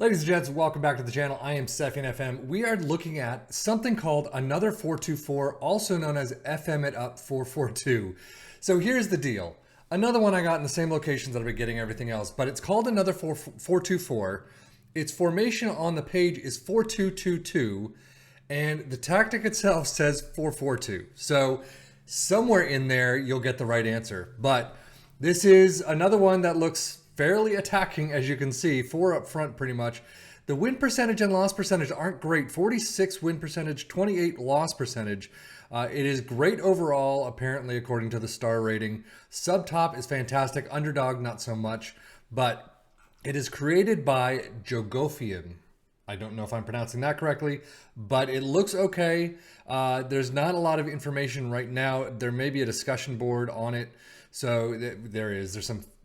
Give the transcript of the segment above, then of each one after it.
Ladies and gents, welcome back to the channel. I am Sefian FM. We are looking at something called another 424, also known as FMITUP 442. So here's the deal. Another one I got in the same locations that I've been getting everything else, but it's called another 424. Its formation on the page is 4222, and the tactic itself says 442. So somewhere in there, you'll get the right answer. But this is another one that looks fairly attacking, as you can see. 4 up front, pretty much. The win percentage and loss percentage aren't great. 46 win percentage, 28 loss percentage. It is great overall, apparently, according to the star rating. Sub-top is fantastic. Underdog, not so much. But it is created by Jogofian. I don't know if I'm pronouncing that correctly, but it looks okay. There's not a lot of information right now. There may be a discussion board on it. So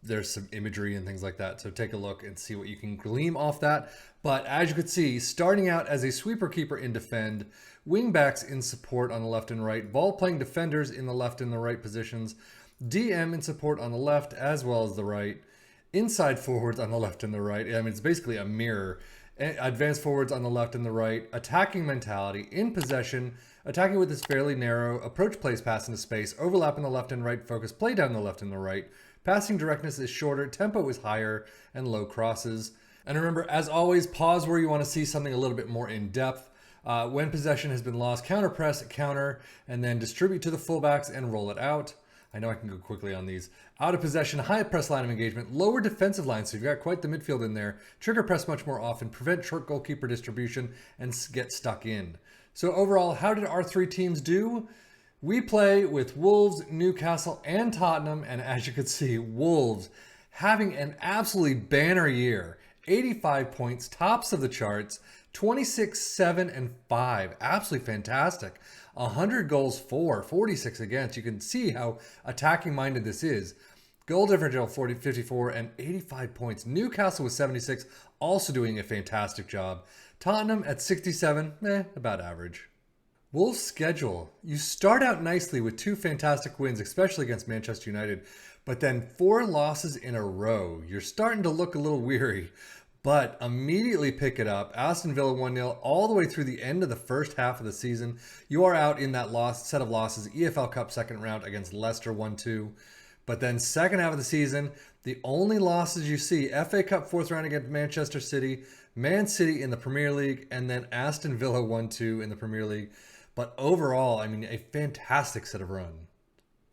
there's some imagery and things like that. So take a look and see what you can glean off that. But as you can see, starting out as a sweeper keeper in defend, wingbacks in support on the left and right, ball playing defenders in the left and the right positions, DM in support on the left as well as the right, inside forwards on the left and the right. I mean, it's basically a mirror. Advanced forwards on the left and the right, attacking mentality, in possession, attacking with this fairly narrow, approach plays pass into space, overlap on the left and right, focus play down the left and the right, passing directness is shorter, tempo is higher, and low crosses. And remember, as always, pause where you want to see something a little bit more in depth. When possession has been lost, counter press, counter, and then distribute to the fullbacks and roll it out. I know I can go quickly on these. Out of possession, high press line of engagement, lower defensive line, so you've got quite the midfield in there. Trigger press much more often, prevent short goalkeeper distribution, and get stuck in. So overall, how did our three teams do? We play with Wolves, Newcastle, and Tottenham, and as you can see, Wolves having an absolutely banner year. 85 points, tops of the charts, 26, 7, and 5. Absolutely fantastic. 100 goals for, 46 against. You can see how attacking minded this is. Goal differential 54 and 85 points. Newcastle with 76, also doing a fantastic job. Tottenham at 67, about average. Wolves' schedule. You start out nicely with 2 fantastic wins, especially against Manchester United, but then 4 losses in a row. You're starting to look a little weary, but immediately pick it up. Aston Villa 1-0 all the way through the end of the first half of the season. You are out in that set of losses. EFL Cup second round against Leicester 1-2. But then second half of the season, the only losses you see, FA Cup fourth round against Manchester City, Man City in the Premier League, and then Aston Villa 1-2 in the Premier League. But overall, I mean, a fantastic set of run.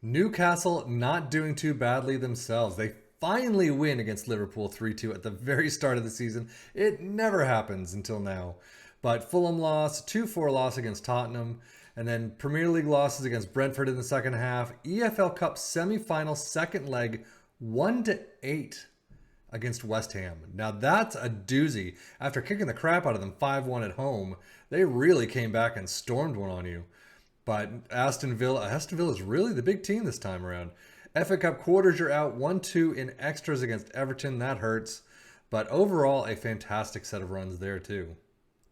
Newcastle not doing too badly themselves. They finally win against Liverpool 3-2 at the very start of the season. It never happens until now. But Fulham loss, 2-4 loss against Tottenham, and then Premier League losses against Brentford in the second half. EFL Cup semi-final second leg, 1-8 against West Ham. Now that's a doozy. After kicking the crap out of them 5-1 at home, they really came back and stormed one on you. But Aston Villa is really the big team this time around. FA Cup quarters, you're out 1-2 in extras against Everton. That hurts. But overall, a fantastic set of runs there too.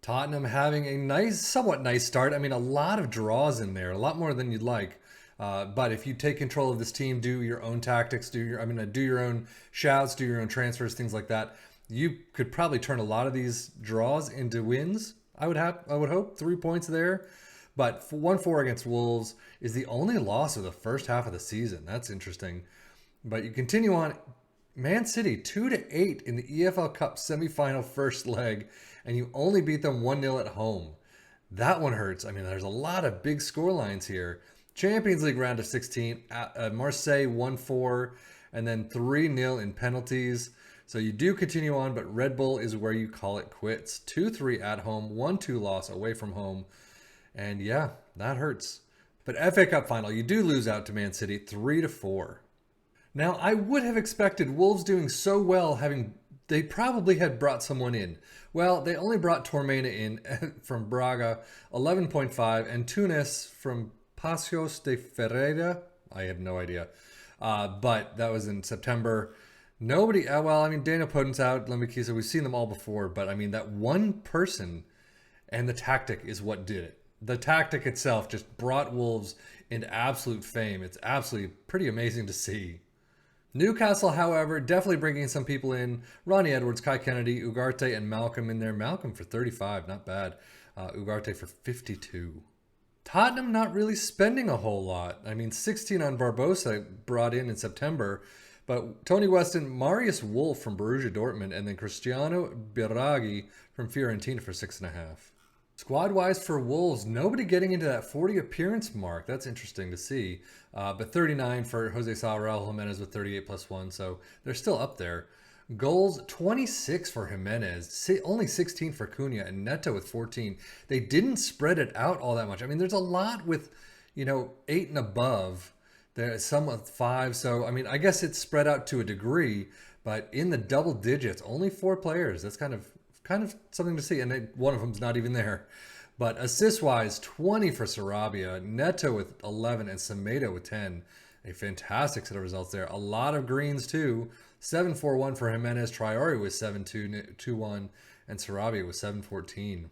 Tottenham having a somewhat nice start. I mean, a lot of draws in there, a lot more than you'd like. But if you take control of this team, do your own tactics, do your own shouts, do your own transfers, things like that, you could probably turn a lot of these draws into wins. I would hope 3 points there. But 1-4 against Wolves is the only loss of the first half of the season. That's interesting. But you continue on. Man City 2-8 in the EFL Cup semifinal first leg, and you only beat them 1-0 at home. That one hurts. I mean, there's a lot of big score lines here. Champions League round of 16, Marseille 1-4, and then 3-0 in penalties. So you do continue on, but Red Bull is where you call it quits. 2-3 at home, 1-2 loss away from home. And yeah, that hurts. But FA Cup final, you do lose out to Man City 3-4. Now, I would have expected Wolves doing so well, they probably had brought someone in. Well, they only brought Tormena in from Braga, 11.5, and Tunis from Paços de Ferreira. I have no idea. But that was in September. Nobody, Daniel Podence out, Lemikisa, we've seen them all before, but I mean, that one person and the tactic is what did it. The tactic itself just brought Wolves into absolute fame. It's absolutely pretty amazing to see. Newcastle, however, definitely bringing some people in. Ronnie Edwards, Kai Kennedy, Ugarte, and Malcolm in there. Malcolm for 35, not bad. Ugarte for 52. Tottenham not really spending a whole lot. I mean, 16 on Barbosa brought in September, but Tony Weston, Marius Wolf from Borussia Dortmund, and then Cristiano Biraghi from Fiorentina for 6.5. Squad-wise for Wolves, nobody getting into that 40 appearance mark. That's interesting to see. But 39 for Jose Sa, Raul Jimenez with 38 plus 1, so they're still up there. Goals, 26 for Jimenez, only 16 for Cunha, and Neto with 14. They didn't spread it out all that much. I mean, there's a lot with, 8 and above. There's some with 5, so, I mean, I guess it's spread out to a degree, but in the double digits, only 4 players. That's kind of something to see, and one of them's not even there. But assist-wise, 20 for Sarabia, Neto with 11, and Semedo with 10. A fantastic set of results there. A lot of greens, too. 7-4-1 for Jimenez, Traore was 7-2-1, and Sarabia was 7-14.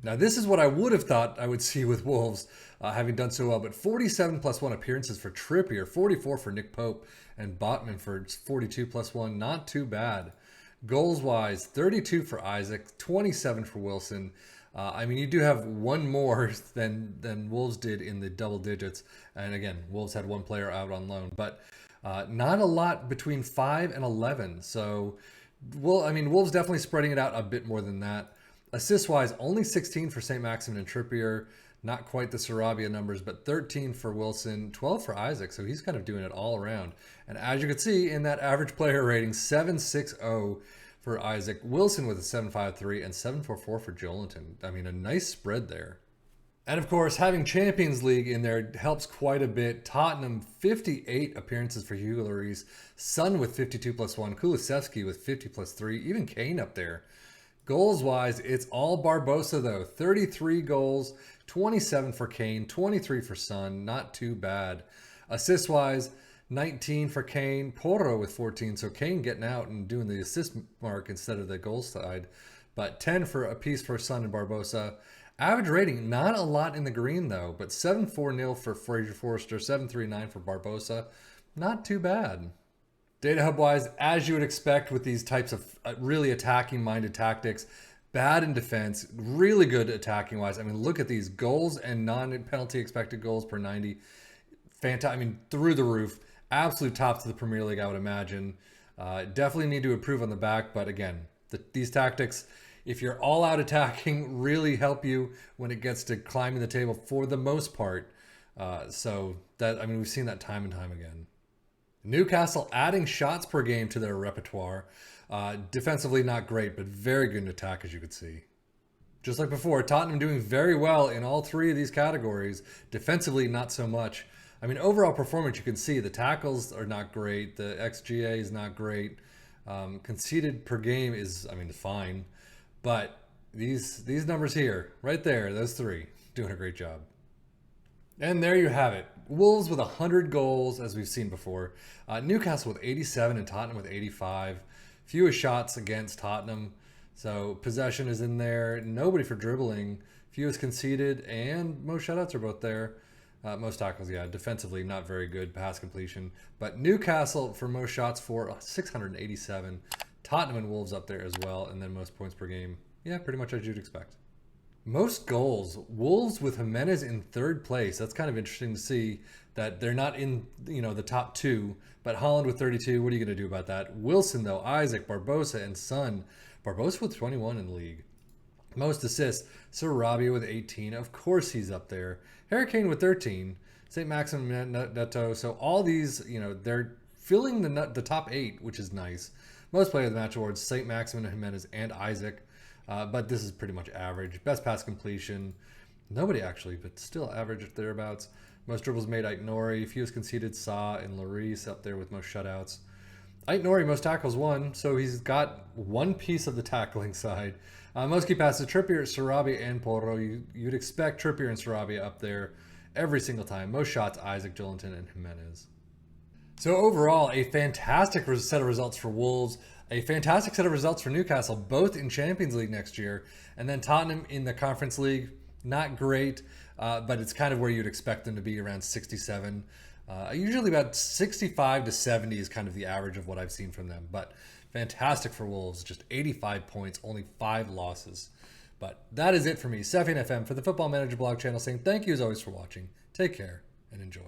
Now, this is what I would have thought I would see with Wolves, having done so well, but 47 plus 1 appearances for Trippier, 44 for Nick Pope, and Botman for 42 plus 1. Not too bad. Goals-wise, 32 for Isaac, 27 for Wilson. I mean, you do have one more than Wolves did in the double digits. And again, Wolves had one player out on loan. But not a lot between 5 and 11. So, Wolves definitely spreading it out a bit more than that. Assist-wise, only 16 for St. Maximin and Trippier. Not quite the Sarabia numbers, but 13 for Wilson, 12 for Isaac. So he's kind of doing it all around. And as you can see in that average player rating, 7.60 for Isaac. Wilson with a 7.53 and 7.44 for Joelinton. I mean, a nice spread there. And of course, having Champions League in there helps quite a bit. Tottenham, 58 appearances for Hugo Lloris. Son with 52 plus 1. Kulusevski with 50 plus 3. Even Kane up there. Goals-wise, it's all Barbosa, though. 33 goals, 27 for Kane, 23 for Son. Not too bad. Assist-wise, 19 for Kane, Porro with 14. So Kane getting out and doing the assist mark instead of the goal side. But 10 for a piece for Son and Barbosa. Average rating, not a lot in the green, though. But 7.40 for Fraser Forster, 7.39 for Barbosa. Not too bad. Data Hub-wise, as you would expect with these types of really attacking-minded tactics, bad in defense, really good attacking-wise. I mean, look at these goals and non-penalty expected goals per 90. Fantastic. I mean, through the roof. Absolute tops of the Premier League, I would imagine. Definitely need to improve on the back, but again, these tactics, if you're all out attacking, really help you when it gets to climbing the table for the most part. We've seen that time and time again. Newcastle adding shots per game to their repertoire. Defensively, not great, but very good in attack, as you could see. Just like before, Tottenham doing very well in all 3 of these categories. Defensively, not so much. I mean, overall performance, you can see the tackles are not great. The XGA is not great. Conceded per game is, fine. But these numbers here, right there, those 3, doing a great job. And there you have it. Wolves with 100 goals, as we've seen before. Newcastle with 87 and Tottenham with 85. Fewest shots against Tottenham. So possession is in there. Nobody for dribbling. Fewest conceded, and most shutouts are both there. Most tackles, yeah. Defensively, not very good pass completion. But Newcastle for most shots for 687. Tottenham and Wolves up there as well. And then most points per game. Yeah, pretty much as you'd expect. Most goals, Wolves with Jimenez in 3rd place. That's kind of interesting to see that they're not in, the top 2. But Haaland with 32, what are you going to do about that? Wilson, though, Isaac, Barbosa, and Son. Barbosa with 21 in the league. Most assists, Sarabia with 18. Of course he's up there. Harry Kane with 13. St. Maximin, Neto. So all these, they're filling the top 8, which is nice. Most player of the match awards, St. Maximin, Jimenez, and Isaac. But this is pretty much average. Best pass completion. Nobody actually, but still average thereabouts. Most dribbles made, Aït-Nouri. Fewest conceded, Sa and Lloris up there with most shutouts. Aït-Nouri, most tackles won, so he's got one piece of the tackling side. Most key passes, Trippier, Sarabia, and Porro. You'd expect Trippier and Sarabia up there every single time. Most shots, Isaac, Joelinton, and Jimenez. So overall, a fantastic set of results for Wolves. A fantastic set of results for Newcastle, both in Champions League next year. And then Tottenham in the Conference League, not great, but it's kind of where you'd expect them to be, around 67. Usually about 65 to 70 is kind of the average of what I've seen from them. But fantastic for Wolves, just 85 points, only 5 losses. But that is it for me, Sefian FM, for the Football Manager blog channel, saying thank you as always for watching. Take care and enjoy.